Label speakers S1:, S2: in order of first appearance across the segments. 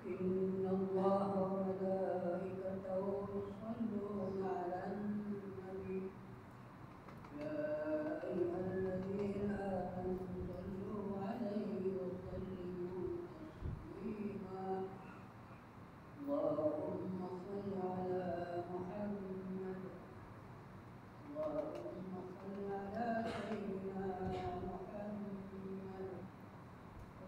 S1: إن الله وملائكته يصلون على النبي يا أيها الذين آمنوا صلوا عليه وسلموا تسليما اللهم صل على محمد اللهم صل على سيدنا محمد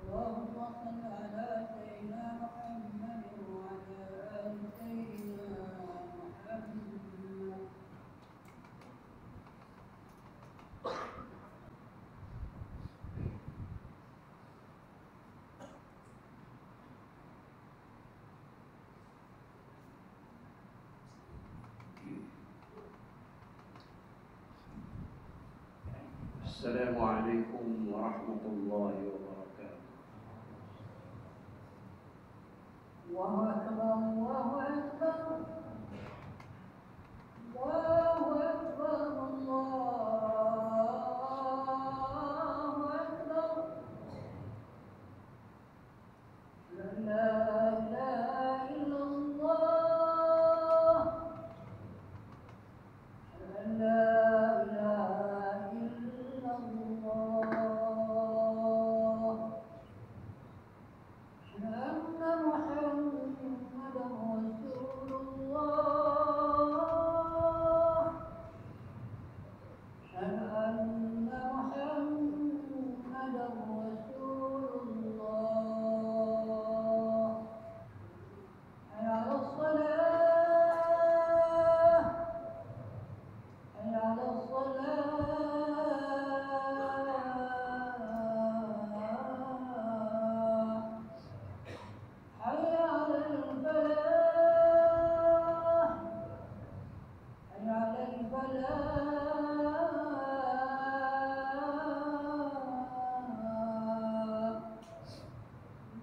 S1: اللهم صل على سيدنا محمد وعلى آل سيدنا محمد
S2: السلام عليكم ورحمة الله وبركاته.
S1: الله أكبر الله أكبر الله أكبر الله أكبر لا إله إلا الله لا إله إلا الله أن محمدا رسول الله أن محمدا رسول الله حي على الصلاة حي على الصلاة حي على الفلاح حي على الفلاح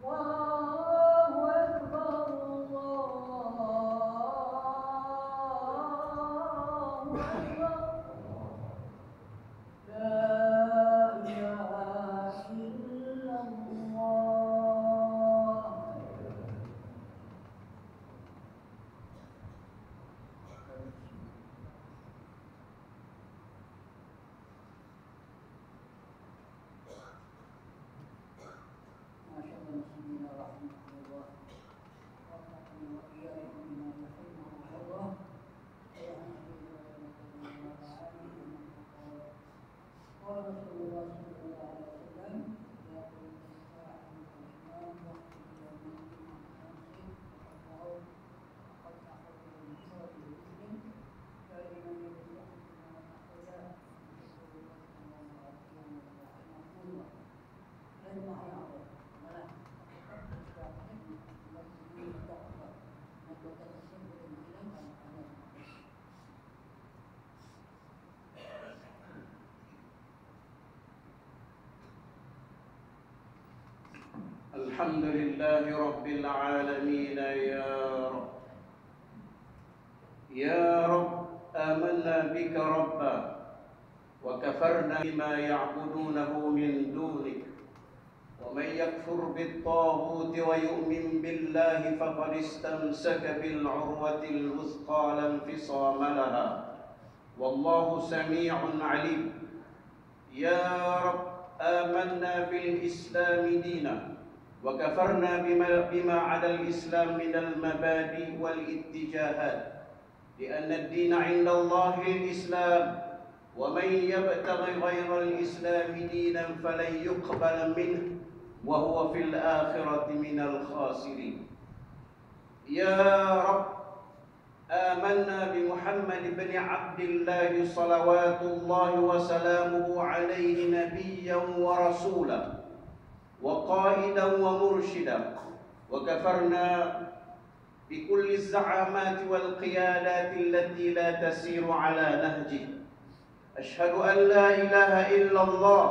S1: الله أكبر الله أكبر لا إله إلا الله
S2: الحمد لله رب العالمين يا رب آمنا بك ربا وكفرنا بما يعبدونه من دونك ومن يكفر بالطاغوت ويؤمن بالله فقد استمسك بالعروة الوثقى لا انفصام لها والله سميع عليم يا رب آمنا بالإسلام دينا وكفرنا بما عدا الإسلام من المبادئ والاتجاهات لأن الدين عند الله الإسلام ومن يبتغي غير الإسلام دينا فلن يقبل منه وهو في الآخرة من الخاسرين يا رب آمنا بمحمد بن عبد الله صلوات الله وسلامه عليه نبيا ورسولا وقائدا ومرشدا وكفرنا بكل الزعامات والقيادات التي لا تسير على نهجه أشهد أن لا إله إلا الله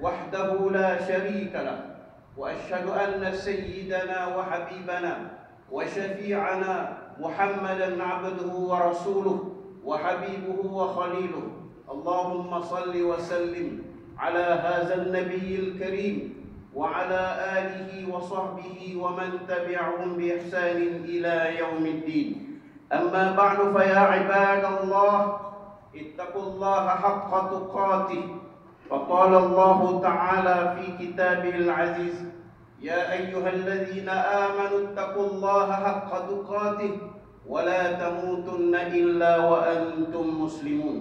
S2: وحده لا شريك له وأشهد أن سيدنا وحبيبنا وشفيعنا محمدا عبده ورسوله وحبيبه وخليله اللهم صل وسلم على هذا النبي الكريم وعلى آله وصحبه ومن تبعهم بإحسان إلى يوم الدين أما بعد فيا عباد الله اتقوا الله حق تقاته فقال الله تعالى في كتابه العزيز يا أيها الذين آمنوا اتقوا الله حق تقاته ولا تموتن إلا وأنتم مسلمون.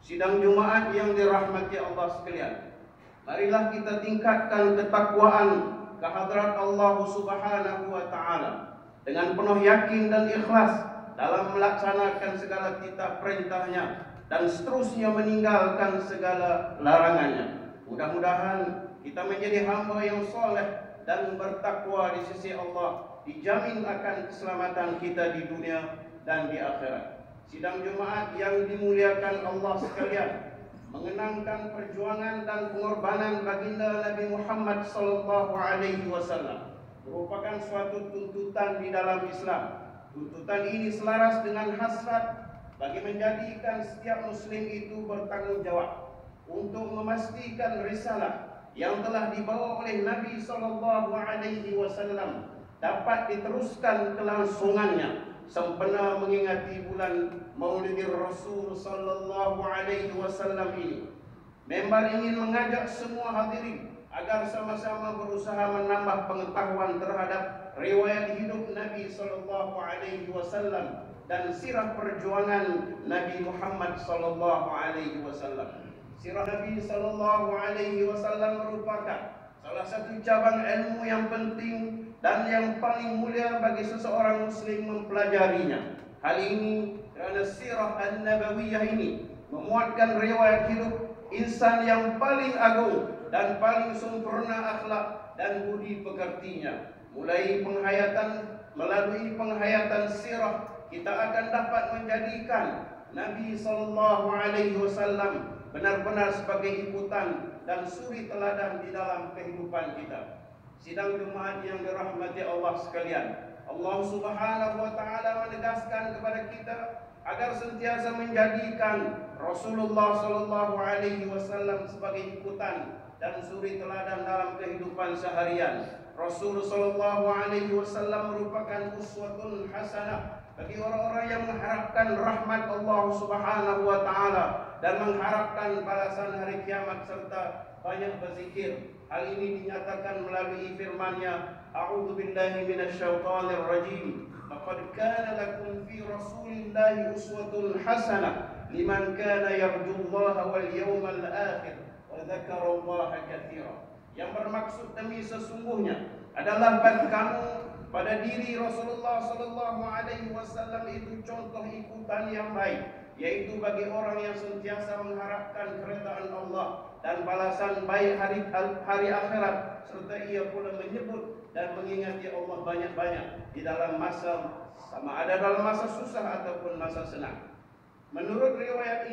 S2: Sidang Jumat yang dirahmati Allah sekalian, marilah kita tingkatkan ketakwaan kehadrat Allah Subhanahu wa taala dengan penuh yakin dan ikhlas dalam melaksanakan segala titah perintahnya dan seterusnya meninggalkan segala larangannya. Mudah-mudahan kita menjadi hamba yang soleh dan bertakwa di sisi Allah, dijamin akan keselamatan kita di dunia dan di akhirat. Sidang Jumat yang dimuliakan Allah sekalian, mengenangkan perjuangan dan pengorbanan baginda Nabi Muhammad sallallahu alaihi wasallam merupakan suatu tuntutan di dalam Islam. Tuntutan ini selaras dengan hasrat bagi menjadikan setiap muslim itu bertanggung jawab untuk memastikan risalah yang telah dibawa oleh Nabi sallallahu alaihi wasallam dapat diteruskan kelangsungannya sempena mengingati bulan Maulidir Rasul sallallahu alaihi wasallam ini. Member ingin mengajak semua hadirin agar sama-sama berusaha menambah pengetahuan terhadap riwayat hidup Nabi sallallahu alaihi wasallam dan sirah perjuangan Nabi Muhammad sallallahu alaihi wasallam. Sirah Nabi sallallahu alaihi wasallam merupakan salah satu cabang ilmu yang penting dan yang paling mulia bagi seseorang muslim mempelajarinya. Hal ini kerana sirah an-nabawiyah ini memuatkan riwayat hidup insan yang paling agung dan paling sempurna akhlak dan budi pekertinya. Melalui penghayatan sirah kita akan dapat menjadikan Nabi sallallahu alaihi wasallam benar-benar sebagai ikutan dan suri teladan di dalam kehidupan kita. Sidang Jumat yang dirahmati Allah sekalian, Allah Subhanahu wa taala menegaskan kepada kita agar sentiasa menjadikan Rasulullah sallallahu alaihi wasallam sebagai ikutan dan suri teladan dalam kehidupan seharian. Rasul sallallahu alaihi wasallam merupakan uswatun hasanah bagi orang-orang yang mengharapkan rahmat Allah Subhanahu wa taala dan mengharapkan balasan hari kiamat serta banyak berzikir. Hal ini dinyatakan melalui firman-Nya, A'udzu billahi minasyaitonir rajim. Laqad kana lakum fi Rasulillahi uswatun hasanah liman kana yarjullaha wal yawmal akhir wa dzakarallaha katsiran. Yang bermaksud demi sesungguhnya adalah bagi kamu pada diri Rasulullah sallallahu alaihi wasallam itu contoh ikutan yang baik, yaitu bagi orang yang sentiasa mengharapkan keridhaan Allah dan balasan baik hari akhirat, serta ia pula menyebut dan mengingati Allah banyak-banyak di dalam masa sama ada dalam masa susah ataupun masa senang. Menurut riwayat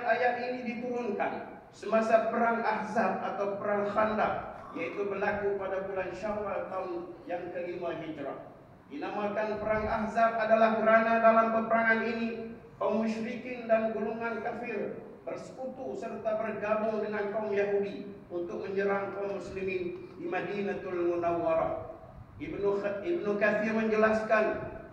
S2: ayat ini diturunkan semasa perang Ahzab atau perang Khandaq yaitu berlaku pada bulan Syawal tahun yang ke-5 Hijrah. Dinamakan Perang Ahzab adalah kerana dalam peperangan ini kaum musyrikin dan golongan kafir bersekutu serta bergabung dengan kaum Yahudi untuk menyerang kaum muslimin di Madinatul Munawwarah. Ibnu Katsir menjelaskan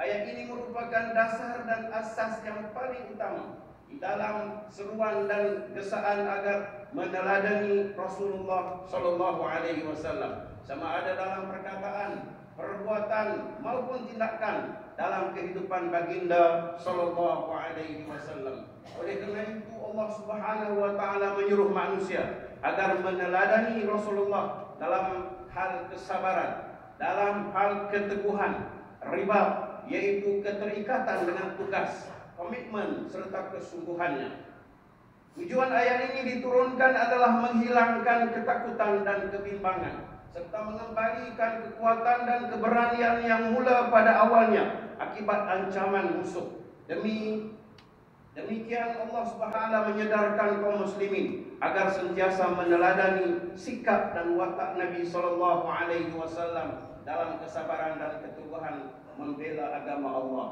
S2: ayat ini merupakan dasar dan asas yang paling utama di dalam seruan dan desaan agar meneladani Rasulullah sallallahu alaihi wasallam, sama ada dalam perkataan, perbuatan maupun tindakan dalam kehidupan baginda sallallahu alaihi wasallam. Oleh kerana itu Allah Subhanahu wa taala menyuruh manusia agar meneladani Rasulullah dalam hal kesabaran, dalam hal keteguhan, ribat, yaitu keterikatan dengan tugas, komitmen serta kesungguhannya. Tujuan ayat ini diturunkan adalah menghilangkan ketakutan dan kebimbangan serta mengembalikan kekuatan dan keberanian yang mula pada awalnya akibat ancaman musuh. Demikian Allah Subhanahu menyedarkan kaum muslimin agar sentiasa meneladani sikap dan watak Nabi sallallahu alaihi wasallam dalam kesabaran dan keteguhan membela agama Allah.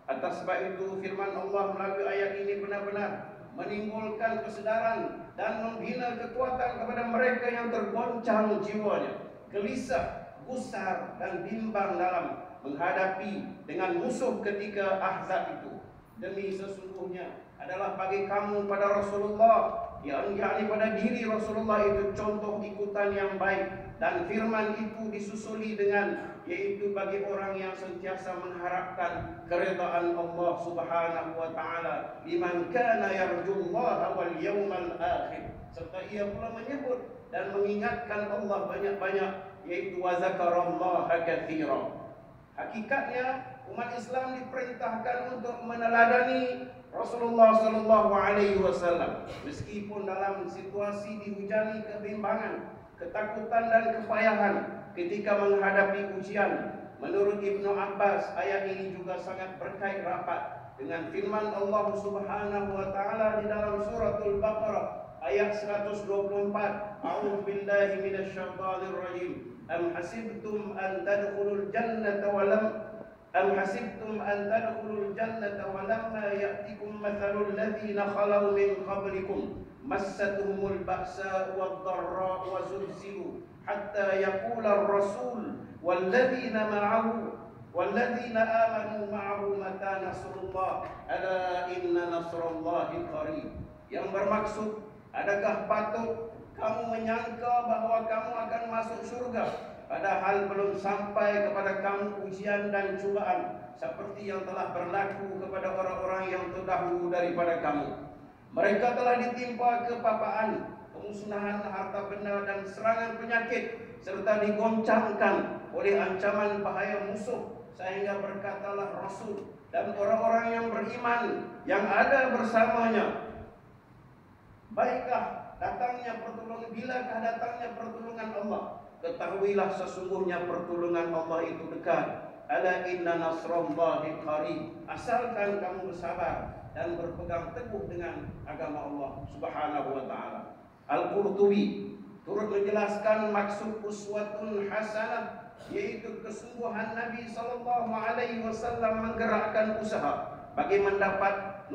S2: Atas sebab itu firman Allah melalui ayat ini benar-benar menimbulkan kesedaran dan membina kekuatan kepada mereka yang tergoncang jiwanya, gelisah, gusar dan bimbang dalam menghadapi dengan musuh ketika Ahzab itu. Demi sesungguhnya adalah bagi kamu pada Rasulullah, yakni pada diri Rasulullah itu contoh ikutan yang baik, dan firman itu disusuli dengan yaitu bagi orang yang sentiasa mengharapkan keridaan Allah Subhanahu wa taala, liman kana yarjullaha wal yawmal akhir, serta ia pula menyebut dan mengingatkan Allah banyak-banyak, yaitu wa zakarallaha katsira. Hakikatnya umat Islam diperintahkan untuk meneladani Rasulullah sallallahu alaihi wasallam meskipun dalam situasi dihujani kebimbangan, ketakutan dan kepayahan ketika menghadapi ujian. Menurut Ibnu Abbas, ayat ini juga sangat berkait rapat dengan firman Allah Subhanahu wa taala di dalam suratul Baqarah ayat 124. A'udzu billahi minasyaitonir rajim. Am hasibtum an tadkhulul jannata wa lam ولما يأتكم مثل الذين خلوا من قبلكم مستهم البأساء والضراء وزلزلوا حتى يقول الرسول والذين آمنوا معه متى نصر الله ألا إن نصر الله قريب. Yang bermaksud, adakah patut kamu menyangka bahawa kamu akan masuk surga padahal belum sampai kepada kamu ujian dan cubaan seperti yang telah berlaku kepada orang-orang yang terdahulu daripada kamu. Mereka telah ditimpa kepapaan, pemusnahan harta benda dan serangan penyakit, serta digoncangkan oleh ancaman bahaya musuh, sehingga berkatalah Rasul dan orang-orang yang beriman yang ada bersamanya, bilakah datangnya pertolongan Allah? Ketahuilah sesungguhnya pertolongan Allah itu dekat. Ala inna nasrallahi qarib. Asalkan kamu bersabar dan berpegang teguh dengan agama Allah Subhanahu wa taala. Al-Qurtubi turut menjelaskan maksud uswatun hasanah, yaitu kesungguhan Nabi sallallahu alaihi wasallam menggerakkan usaha bagi mendapat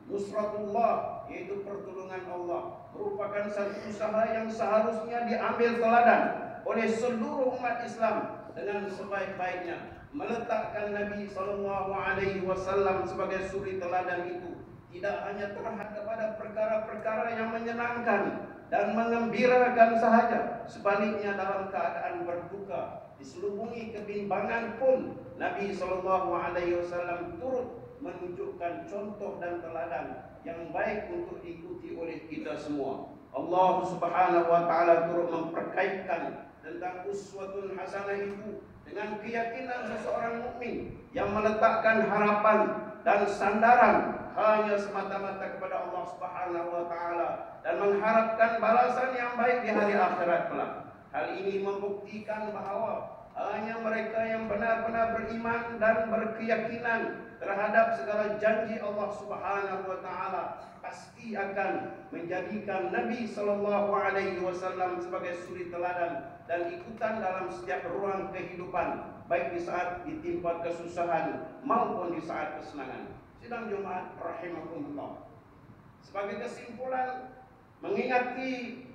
S2: nusratullah, yaitu pertolongan Allah, merupakan satu usaha yang seharusnya diambil teladan oleh seluruh umat Islam dengan sebaik-baiknya. Meletakkan Nabi sallallahu alaihi wasallam sebagai suri teladan itu tidak hanya terhad kepada perkara-perkara yang menyenangkan dan menggembirakan sahaja, sebaliknya dalam keadaan berduka, diselubungi kebimbangan pun, Nabi sallallahu alaihi wasallam turut menunjukkan contoh dan teladan yang baik untuk diikuti oleh kita semua. Allah Subhanahu wa taala turut memperkaitkan tentang uswatun hasanah itu dengan keyakinan seseorang mukmin yang meletakkan harapan dan sandaran hanya semata-mata kepada Allah Subhanahu wa taala dan mengharapkan balasan yang baik di hari akhirat kelak. Hal ini membuktikan bahawa hanya mereka yang benar-benar beriman dan berkeyakinan terhadap segala janji Allah Subhanahu wa taala, pasti akan menjadikan Nabi sallallahu alaihi wasallam sebagai suri teladan dan ikutan dalam setiap ruang kehidupan, baik di saat ditimpa kesusahan maupun di saat kesenangan. Sidang Jumat rahimakumullah. Sebagai kesimpulan, mengingati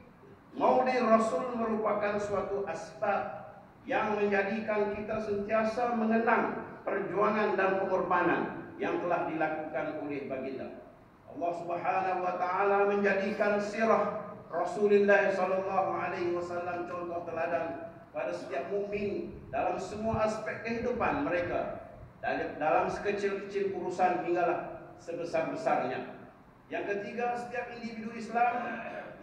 S2: Maulid Rasul merupakan suatu asbab yang menjadikan kita sentiasa mengenang perjuangan dan pengorbanan yang telah dilakukan oleh baginda. Allah Subhanahu wa taala menjadikan sirah Rasulullah sallallahu alaihi wasallam contoh teladan pada setiap mukmin dalam semua aspek kehidupan mereka, dalam sekecil-kecil urusan hinggalah sebesar-besarnya. Yang ketiga, setiap individu Islam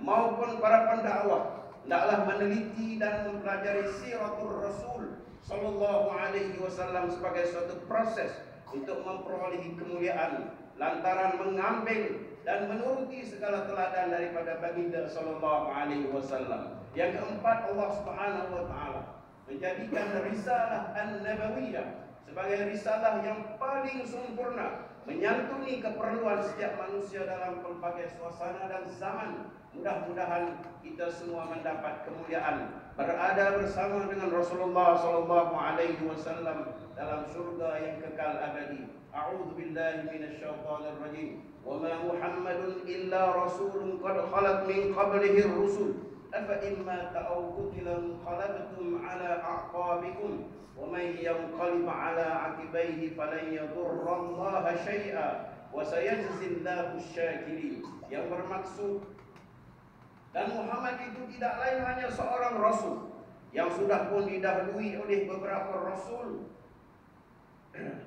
S2: maupun para pendakwah hendaklah meneliti dan mempelajari siratul Rasul sallallahu alaihi wasallam sebagai suatu proses untuk memperolehi kemuliaan lantaran mengambil dan menuruti segala teladan daripada baginda sallallahu alaihi wasallam. Yang keempat, Allah Subhanahu wa taala menjadikan risalah an-nabawiyah sebagai risalah yang paling sempurna, menyantuni keperluan setiap manusia dalam pelbagai suasana dan zaman. Mudah-mudahan kita semua mendapat kemuliaan berada bersama dengan Rasulullah sallallahu alaihi wasallam dalam surga yang kekal abadi. A'udzu billahi minasyaitonir rajim. Wa ma Muhammadun illa rasulun qad khalat min qablihi ar-rusul. Afa imma ta'aw qutilan qalabtum ala a'qabikum wa man yanqalib ala 'aqibaihi falan yadurrallaha syai'a wa sayajzillahu asy-syakirin. Yang bermaksud, dan Muhammad itu tidak lain hanya seorang rasul yang sudah pun didahului oleh beberapa rasul,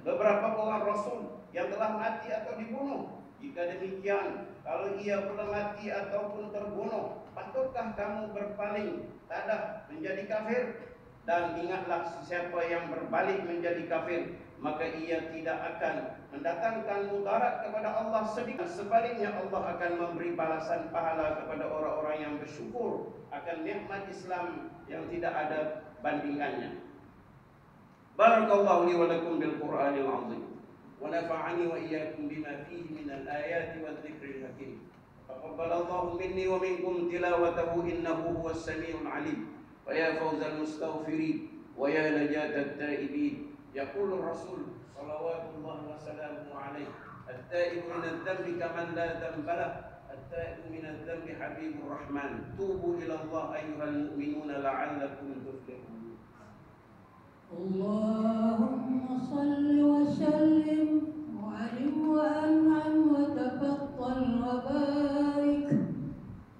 S2: beberapa orang rasul yang telah mati atau dibunuh. Jika demikian, kalau ia pula mati ataupun terbunuh, patutkah kamu berpaling tadah menjadi kafir? Dan ingatlah, siapa yang berbalik menjadi kafir, maka ia tidak akan mendatangkan mudarat kepada Allah sedikit. Sebaliknya, Allah akan memberi balasan pahala kepada orang-orang yang bersyukur akan nikmat Islam yang tidak ada bandingannya. Barakallahu li wa lakum bil Qur'anil azim wa nafa'ani wa iyyakum bima fihi minal ayati wadh-dhikril hakim. Taqabbalallahu minni wa minkum tilawatahu innahu huwas samiul alim. Wa ya fawzal mustaghfirin wa ya najatat taibin. Yaqulu Rasul salawatullah wa salamuhu alaihi, at-taibu min adh-dhanbi kaman la dhanba lahu, at-taibu min adh-dhanbi habibur rahman. Tubu ila Allah ayyuhal mu'minuna la'allakum tuflihun.
S1: اللهم صل وسلم وعلم وأنعم وتفضل وبارك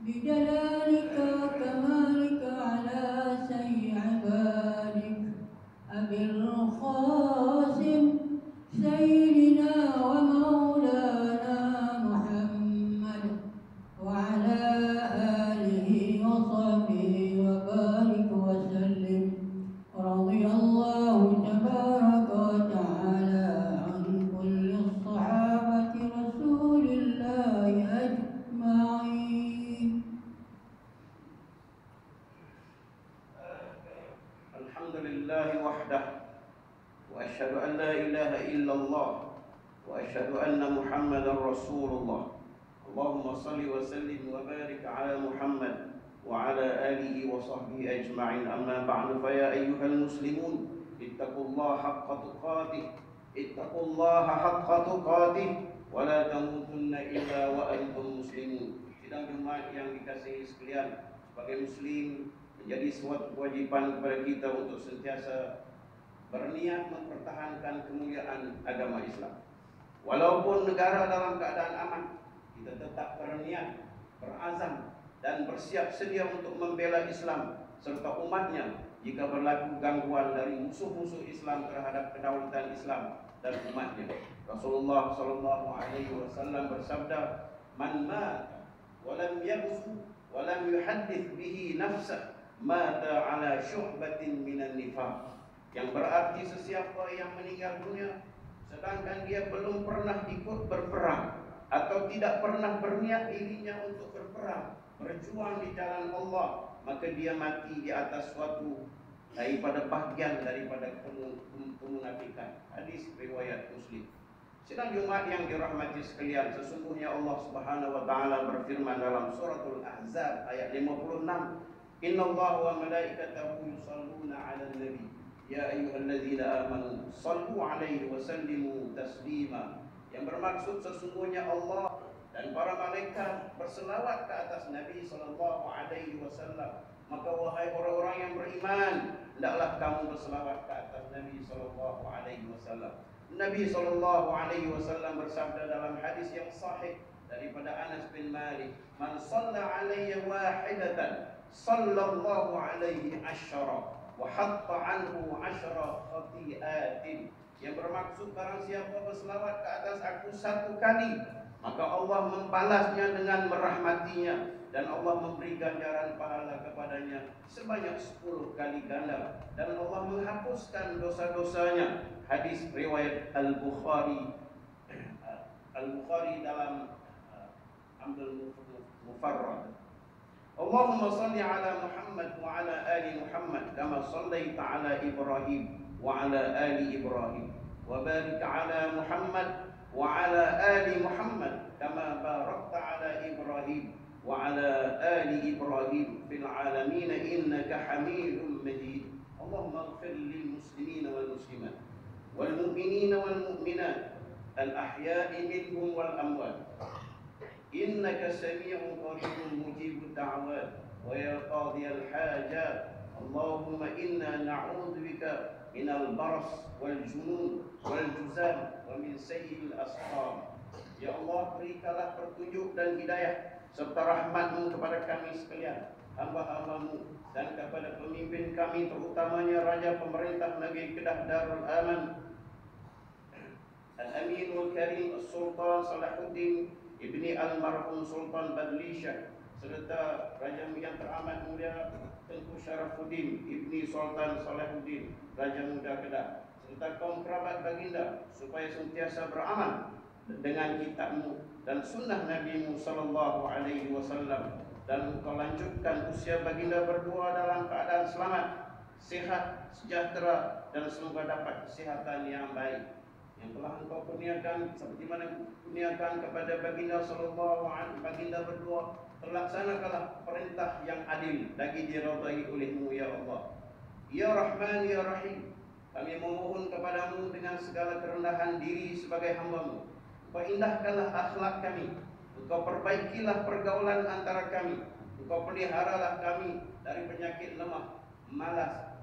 S1: بجلالك وكمالك على سيد عبادك أبي القاسم سيدنا ومولانا محمد وعلى آله وصحبه وبارك وسلم. رضي الله تبارك وتعالى عن كل الصحابة رسول الله أجمعين.
S2: الحمد لله وحده وأشهد أن لا إله إلا الله وأشهد أن محمدا رسول الله. اللهم صل وسلم وبارك على محمد وعلى آله وصحبه أجمعين. أما بعد، فيا أيها المسلمون اتقوا الله حق تقاته، اتقوا الله حق تقاته ولا تموتن إلا وأنتم مسلمون. Sidang Jumat yang dikasihi sekalian, sebagai muslim menjadi suatu kewajiban kepada kita untuk sentiasa berniat mempertahankan kemuliaan agama Islam. Walaupun negara dalam keadaan aman, kita tetap berniat, berazam dan bersiap sedia untuk membela Islam serta umatnya jika berlaku gangguan dari musuh-musuh Islam terhadap kedaulatan Islam dan umatnya. Rasulullah sallallahu alaihi wasallam bersabda, "Man mata wa lam yaghzu wa lam yuhaddits bihi nafsa mata ala syu'batin minan nifaq." Yang berarti sesiapa yang meninggal dunia sedangkan dia belum pernah ikut berperang atau tidak pernah berniat dirinya untuk berperang, berjuang di jalan Allah, maka dia mati di atas suatu daripada bahagian daripada kemunafikan. Hadis riwayat Muslim. Sidang Jumat yang dirahmati sekalian, sesungguhnya Allah Subhanahu wa taala berfirman dalam suratul Ahzab ayat 56, "Innallaha wa malaikatahu yusholluna 'alan nabi, ya ayyuhalladzina amanu shallu 'alaihi wa sallimu taslima." Yang bermaksud sesungguhnya Allah dan para malaikat berselawat ke atas Nabi sallallahu alaihi wasallam. Maka wahai orang-orang yang beriman, hendaklah kamu berselawat ke atas Nabi sallallahu alaihi wasallam. Nabi sallallahu alaihi wasallam bersabda dalam hadis yang sahih daripada Anas bin Malik, "Man shalla alayya wahidatan, sallallahu alaihi asyara wa hatta anhu asyara khati'atin." Yang bermaksud barang siapa berselawat ke atas aku satu kali, maka Allah membalasnya dengan merahmatinya dan Allah memberi ganjaran pahala kepadanya sebanyak 10 kali ganda, dan Allah menghapuskan dosa-dosanya. Hadis riwayat Al-Bukhari dalam Amdul Mufarrad. Allahumma salli ala Muhammad wa ala ali Muhammad kama sallaita ala Ibrahim wa ala ali Ibrahim, wa barik ala Muhammad wa ala ali Muhammad kama barakta ala Ibrahim wa ala ali Ibrahim fil alamin innaka Hamidum Majid. Allahumma ighfir lil muslimin wal muslimat wal mu'minin wal mu'minat al ahya'i minhum wal amwat innaka sami'un qaribun mujibud da'wat wa ya qadiyal hajat. Allahumma inna na'udzubika minal baras wal junun wal juzam wa min sayyi'il asqam. Ya Allah, berikanlah petunjuk dan hidayah serta rahmat-Mu kepada kami sekalian, hamba-hamba-Mu, dan kepada pemimpin kami, terutamanya Raja Pemerintah Negeri Kedah Darul Aman Al-Aminul Karim Sultan Salahuddin Ibni Almarhum Sultan Badlishah, serta Raja yang teramat mulia Tengku Syarafuddin Ibni Sultan Salahuddin Raja Muda Kedah, serta kaum kerabat baginda, supaya sentiasa beramal dengan kitab-Mu dan sunnah Nabi-Mu sallallahu alaihi wasallam, dan Engkau lanjutkan usia baginda berdua dalam keadaan selamat, sehat, sejahtera, dan semoga dapat kesehatan yang baik. Yang telah Engkau kurniakan seperti mana kurniakan kepada baginda sallallahu alaihi baginda berdua, terlaksanakanlah perintah yang adil lagi diridai oleh-Mu ya Allah. Ya Rahman ya Rahim, kami memohon kepadamu dengan segala kerendahan diri sebagai hamba-Mu. Engkau indahkanlah akhlak kami, Engkau perbaikilah pergaulan antara kami, Engkau peliharalah kami dari penyakit lemah, malas,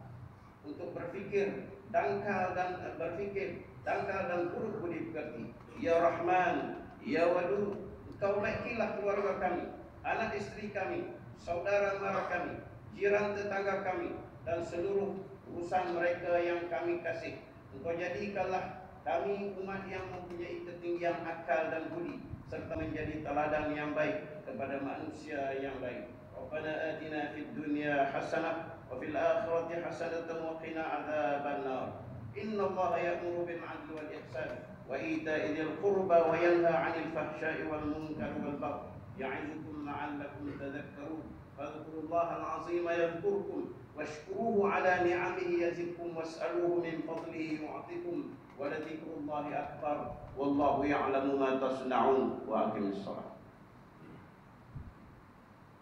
S2: untuk berfikir dangkal dan buruk budi pekerti. Ya Rahman ya Wadud, Engkau baikilah keluarga kami, anak istri kami, saudara mara kami, jiran tetangga kami, dan seluruh urusan mereka yang kami kasih. Engkau jadikanlah kami umat yang mempunyai ketinggian akal dan budi, serta menjadi teladan yang baik kepada manusia yang baik. Rabbana atina fid dunya hasanah wa fil akhirati hasanatan wa qina adzabannar. Innallaha ya'muru bil 'adli wal ihsan wa ita'i dzil qurba wa yanha 'anil fahsya'i wal munkari wal baghi ya'izukum la'allakum tadhakkarun. Fadhkurullaha al-'azima yadhkurkum washkuruhu 'ala ni'amihi yazidkum was'aluhu min fadlihi yu'tikum wa ladhikrullahi akbar wallahu ya'lamu ma tasna'un. Wa aqimis shalah.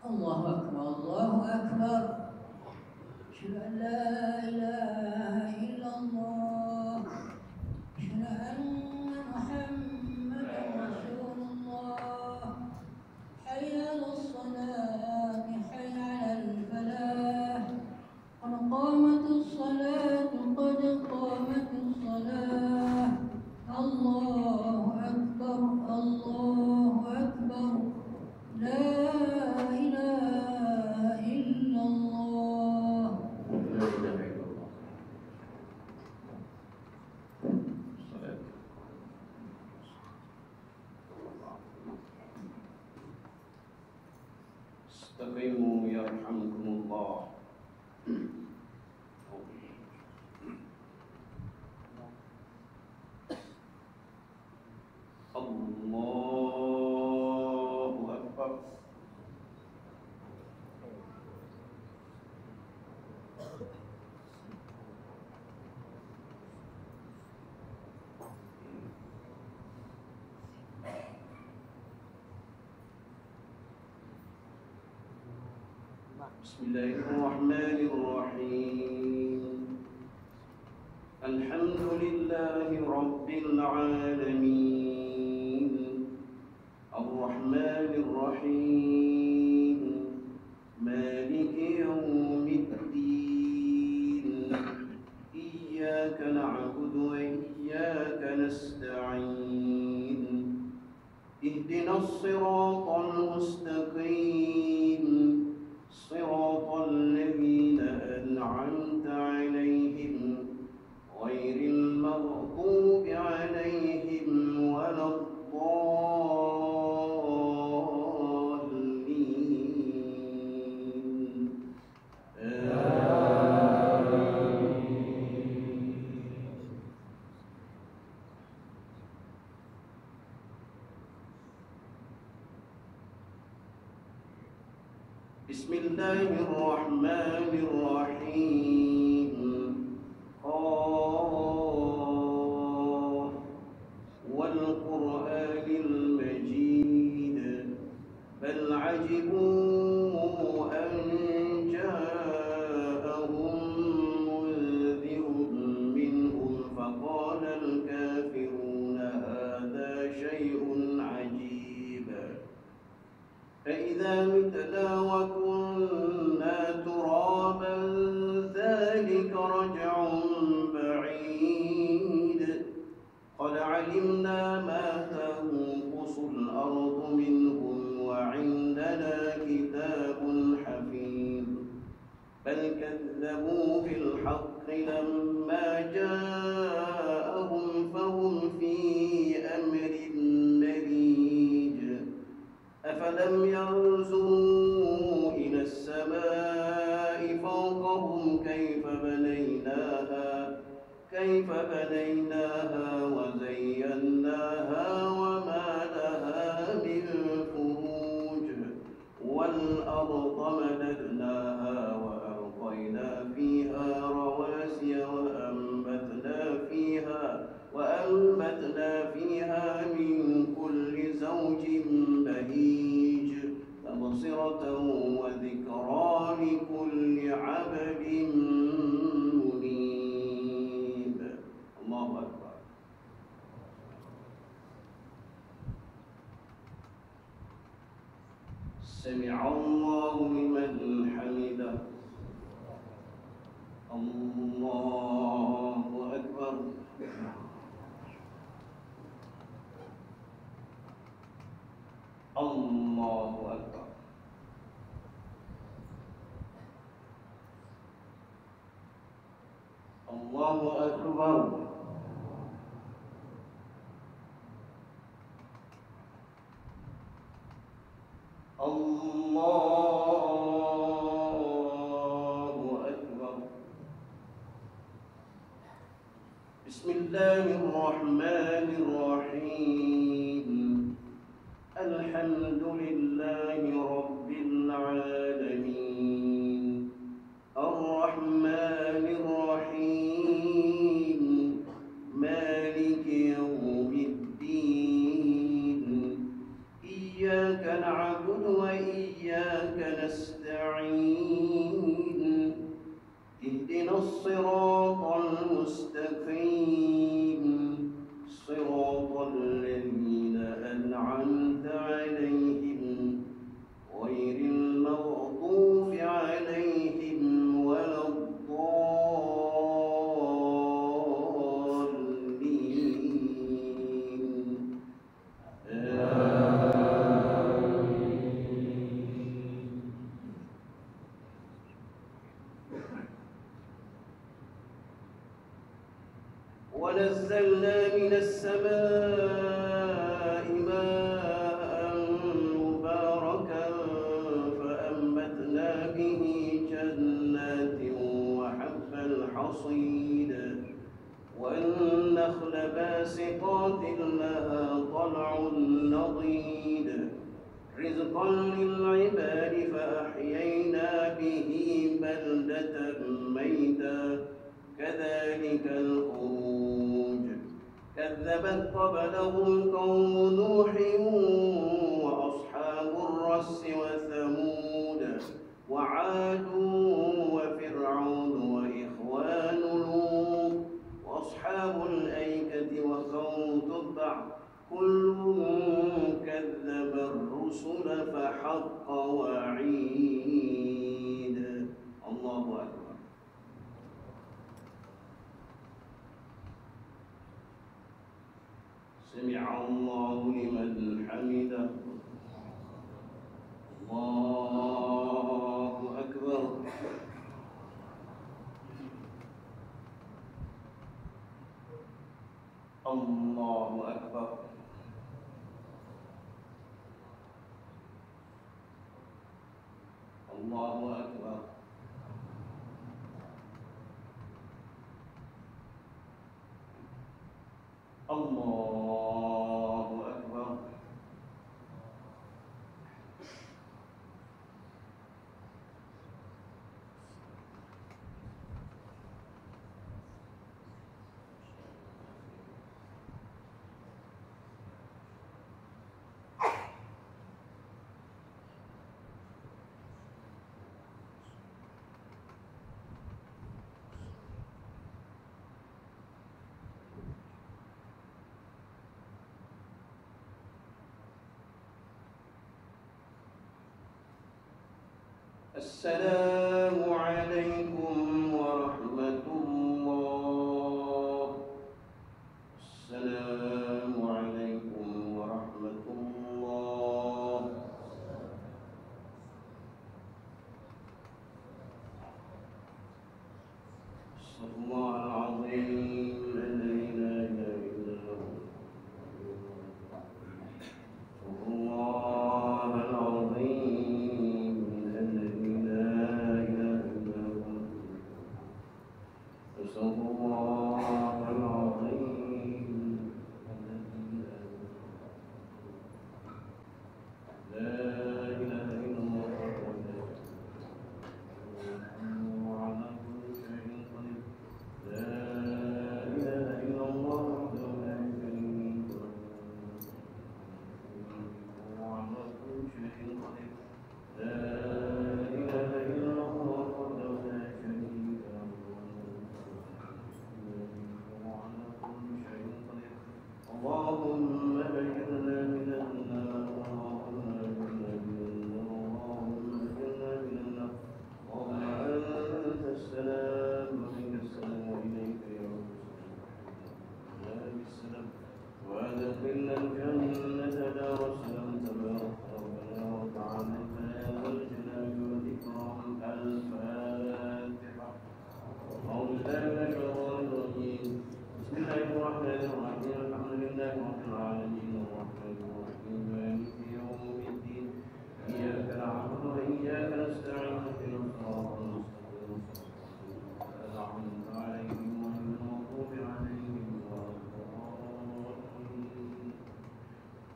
S1: Allahu akbar, Allahu akbar. Asyhadu an la ilaha illallah, asyhadu anna Muhammadan Rasulullah. Hayya 'alas salat, hayya 'alal falah. Qad qamatus salat, qad qamatus salah. Allahu akbar, Allahu akbar. La ilaha illallah.
S2: La ilaha illallah. Salat. Istaqimu yarhamkumullah. Allahu Akbar. بسم الله الرحمن الرحيم الحمد لله رب العالمين الرحمن الرحيم مالك يوم الدين إياك نعبد وإياك نستعين اهدنا الصراط المستقيم صراط الذين أنعمت عليهم غير المغضوب عليهم ولا الضالين بسم الله الرحمن الرحيم والقرآن المجيد بل عجبوا أن جاءهم منذر منهم فقال الكافرون هذا شيء عجيب فإذا متنا وكنا ترابا ذلك رجع بعيد قد علمنا ما تنقص الأرض منهم وعندنا كتاب حفيظ بل كذبوا بالحق لما جاءهم فهم في أمر مريج أفلم ينظروا إلى السماء فوقهم كيف بنيناها وزيناها وما لها من فروج والأرض مددناها وألقينا فيها رواسي وأنبتنا فيها من كل زوج بهيج تبصرة وذكرى لكل عبد منيب الله أكبر سمع الله لمن حمده الله أكبر الله أكبر الله أكبر الله أكبر بسم الله الرحمن الرحيم الحمد لله رب العالمين الرحمن الرحيم مالك يوم الدين إياك نعبد وإياك نستعين اهدنا الصراط المستقيم صراط الذين أنعمت عليهم غير المغضوب عليهم ولا الضالين ونزلنا من السماء ماء مباركا فأنبتنا به جنات وحب الحصيد والنخل باسقات لها طلع نضيد رزقا للعباد فأحيينا به بلدة ميتا كذلك الخروج كذبت قبلهم قوم نوح وأصحاب الرس وثمود وعاد الحق وعيد. الله أكبر. سمع الله لمن حمده. الله أكبر. الله أكبر. الله أكبر. الله أكبر. السلام عليكم ورحمة الله. السلام عليكم ورحمة الله. استغفر الله العظيم الذي لا إله إلا هو. استغفر الله العظيم الذي لا إله إلا هو. استغفر الله العظيم الذي لا إله إلا الله وعلى كل شيء قدير. لا إله إلا الله وحده لا شريك له وعلى كل شيء قدير. لا إله إلا الله وحده لا شريك له وعلى كل شيء قدير. اللهم أجرنا من النار. اللهم أجرنا من النار. اللهم أجرنا من النار. اللهم أنت السلام ومنك السلام وإليك يرجع السلام. وأدخلنا الجنة دار السلام. تبارك ربنا وتعالى يا ذا الجلال والإكرام. الفاتحة. أعوذ بالله من الشيطان الرجيم. بسم الله الرحمن الرحيم. الحمد لله رب العالمين الرحمن الرحيم مالك يوم الدين. إياك نعبد وإياك نستعين. اهدنا الصراط المستقيم صراط الذين أنعمت عليهم غير المغضوب عليهم ولا الضالين.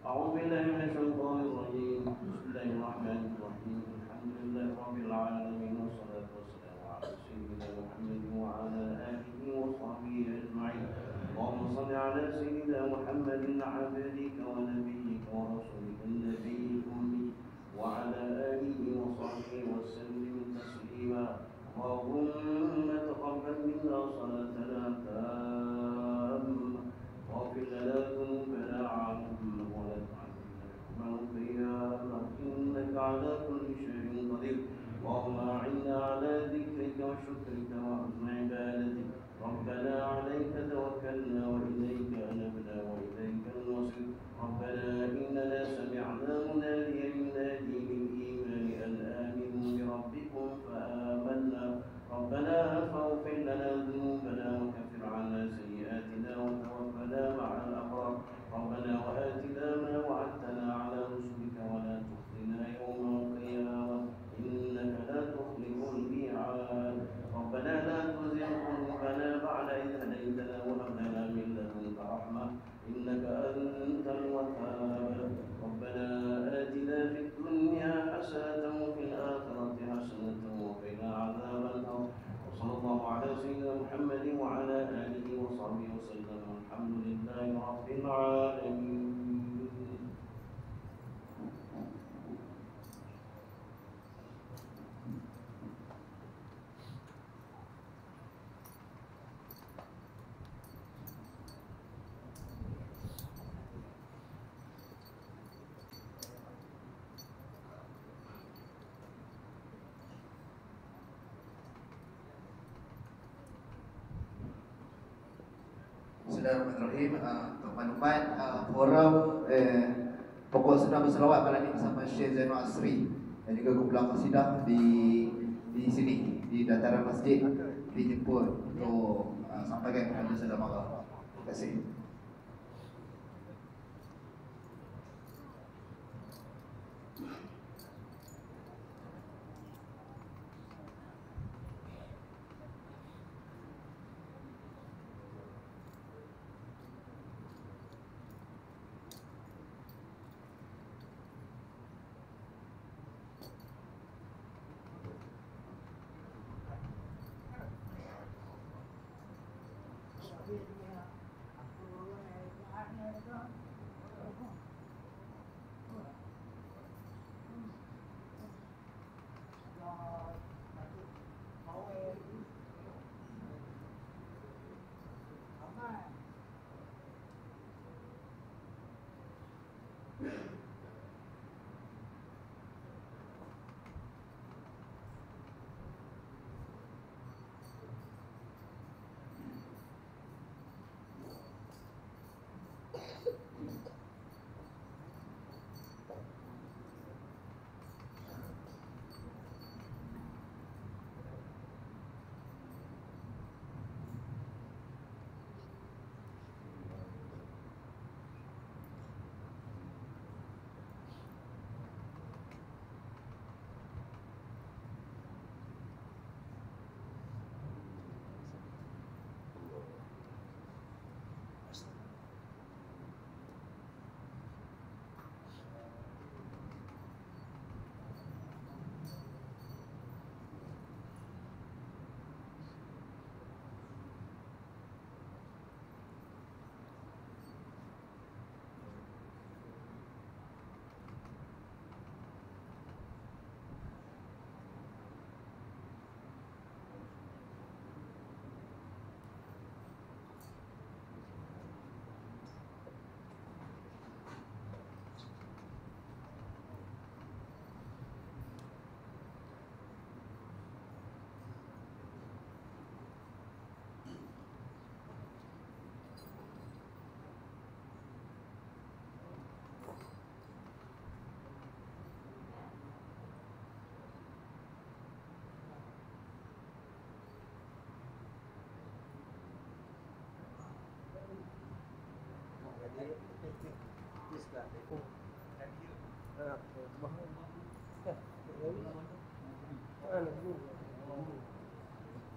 S2: أعوذ بالله من الشيطان الرجيم. بسم الله الرحمن الرحيم. الحمد لله رب العالمين والصلاة والسلام على سيدنا محمد وعلى آله وصحبه أجمعين. اللهم صل على سيدنا محمد عبدك ونبيك ورسولك النبي الأمي وعلى آله وصحبه وسلم تسليما. اللهم تقبل منا صلاتنا تامة واغفر لنا ذنوبنا عامة ولا تعلمنا حكما قياما إنك على كل شيء قدير. اللهم
S3: Bismillahirrahmanirrahim. Untuk maklumat, forum pokok sunnah berselawat malam ini bersama Syekh Zainul Asri dan juga kumpulan qasidah di sini di dataran masjid dijemput untuk sampaikan kepada saudara Allah. Terima kasih.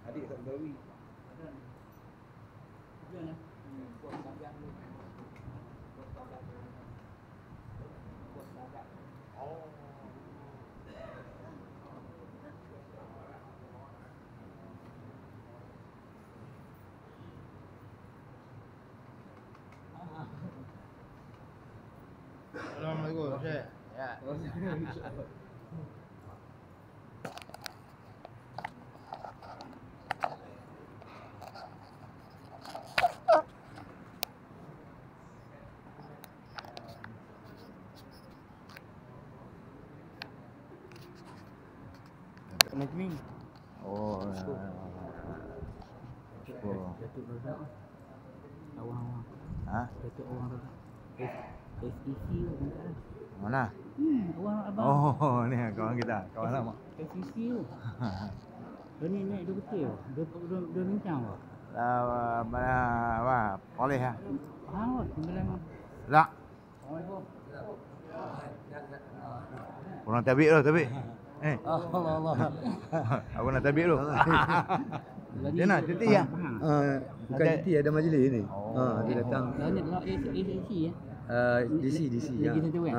S4: Adik tak gawi.
S5: Assalamualaikum, Syekh. Ya.
S4: Najmi.
S5: Oh.
S4: Datuk Razak. Awang-awang.
S5: Ha?
S4: Datuk Awang Razak. SEC tu kan.
S5: Mana?
S4: Awang abang.
S5: Oh, ni kawan kita. Kawan lama.
S4: SEC tu. Dia ni naik dua betul. Dia bincang apa?
S5: Mana apa? Boleh ha?
S4: Ah, sembilan.
S5: Tak.
S4: Assalamualaikum.
S5: Kurang tabik tu, tabik.
S4: Allah.
S5: Aku nak tabik tu. Dia nak cuti ya?
S6: Bukan cuti, ada majlis ni.
S5: Oh.
S6: Dia datang
S4: Banyak lah SEC ya.
S6: DC ya.
S4: Lagi satu kan.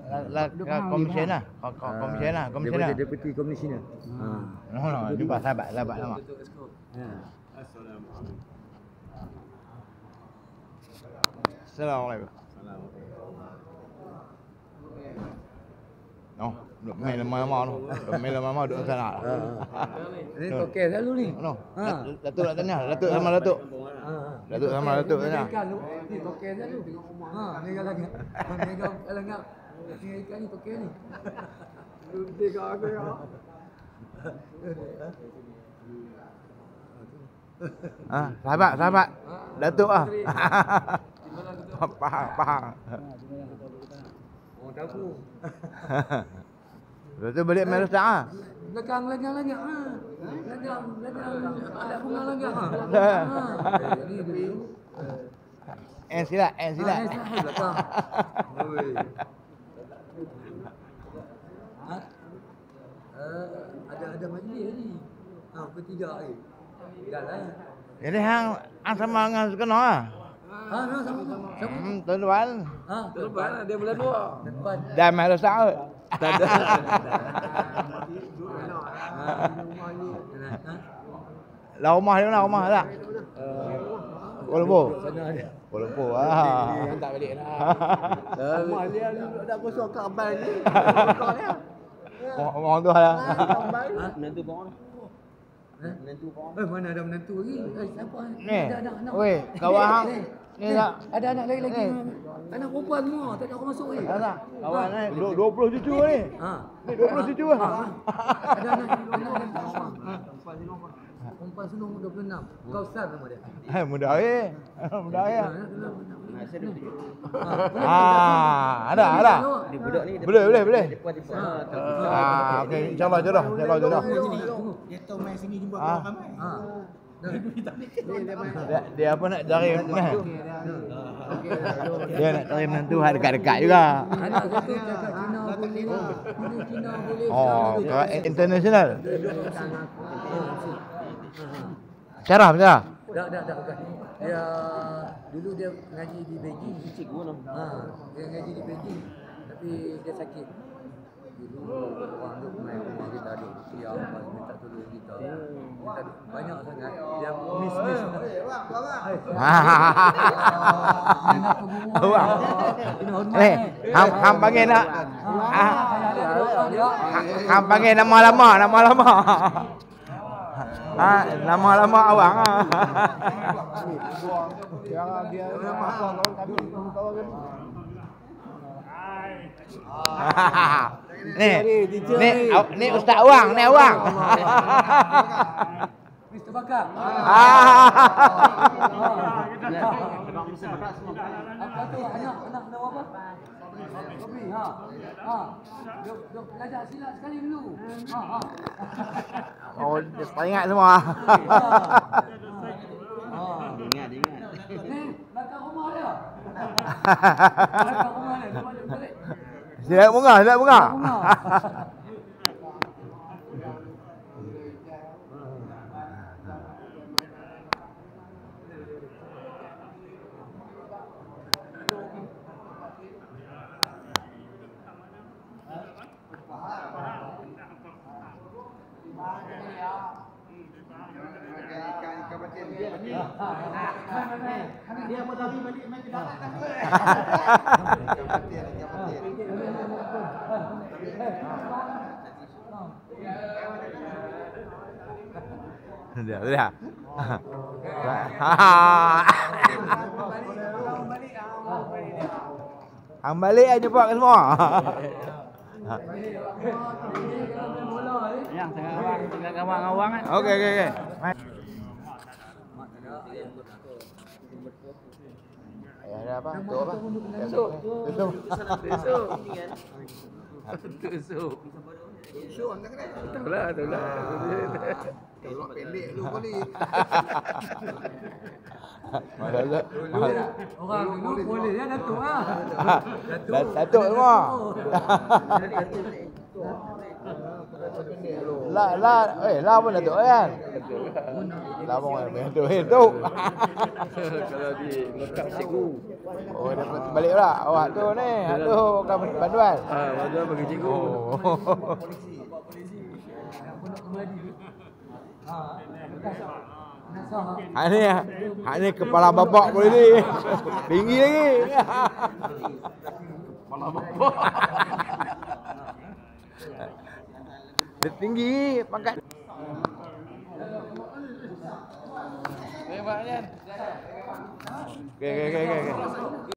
S4: Adalah.
S5: Komisen lah. Komisen lah. Komisen lah.
S6: Daripada Deputy Commissioner.
S5: No, jumpa sahabat lama. Assalamualaikum. No, duk main lama-lama tu. Duk main lama-lama duk sana.
S6: Ni tokek selalu ni.
S5: No. Datuk nak tanya, Datuk sama Datuk. Datuk sama Datuk tanya.
S6: Ni tokek selalu. Ni galangap. Ni galangap. Ni ikan ni tokek ni. Dia kau aku ya.
S5: Sahabat. Datuk ah. Faham.
S6: Oh, tahu.
S5: Lepas tu balik main rosak ah.
S6: Legang. Legang. Ada bunga legang. Ini dulu.
S5: Silat.
S6: Belakang. Oi. Ada majlis ni. Ketiga ni. Dah lah.
S5: Jadi hang sama dengan sekena ah.
S6: Sama.
S5: Tuan Wan.
S6: Depan dia bulan 2. Depan.
S5: Dah main rosak ah.
S6: Tak ada.
S5: Lah rumah dia mana rumah tak? Kuala Lumpur.
S6: Sana ada.
S5: Kuala Lumpur
S6: Tak balik lah. Rumah dia dah kosong kabel ni.
S5: Orang tu lah.
S6: Menantu korang. Menantu korang. Mana ada menantu lagi? Siapa?
S5: Ni.
S6: Ada anak.
S5: Oi, kawan hang. Ni tak.
S6: Ada anak lagi. Anak perempuan semua. Tak ada orang masuk ni.
S5: Tak. Kawan ni 20 cucu ni. Ni 20 cucu ah.
S6: Ada anak perempuan sulung 26. Kausar nama dia.
S5: Mudah eh.
S6: Ada.
S5: Ada.
S6: Dia budak ni.
S5: Boleh.
S6: Tipu.
S5: Okey, insya-Allah jodoh.
S6: Dia tahu main sini jumpa orang ramai.
S5: Dia apa nak cari menantu? Dia nak cari menantu dekat-dekat juga.
S6: Anak satu cakap Cina boleh. Cina boleh.
S5: Oh, international. Cara.
S6: Dah. Dia dulu dia ngaji di Beijing. Dia ngaji di Beijing. Tapi dia sakit. Dulu orang duk main rumah kita ada siap minta tolong kita. Kita banyak sangat. Dia miss.
S5: Hang panggil nak. Hang panggil nama lama. Nama lama awang ah. Ni Ustaz Awang, ni Awang.
S6: Mr. Bakar. Apa tu anak nama apa? Kopi. Duk belajar silat sekali dulu.
S5: Oh, dia ingat semua.
S6: Ingat. Ni belakang rumah dia.
S5: Silat bunga.
S6: Dia mau lagi balik main ke darat dah.
S5: Dah. Hang balik aja jumpa ke semua.
S4: Yang tengah awang kan.
S5: Okey. Ada apa? Tuk apa? Tusuk.
S6: Tusuk anda kena. Itulah. Tolak pendek lu kali.
S5: Masalah.
S6: Orang dulu boleh ya Datuk ah.
S5: Datuk semua. La pun Datuk kan. La pun Datuk.
S6: Kalau di letak cikgu.
S5: Oh, dapat balik pula. Awak tu ni, tu bukan banduan.
S6: Banduan bagi cikgu.
S5: Ni kepala babak boleh ni. Tinggi lagi.
S6: Kepala babak.
S5: Dia tinggi pangkat. Okey.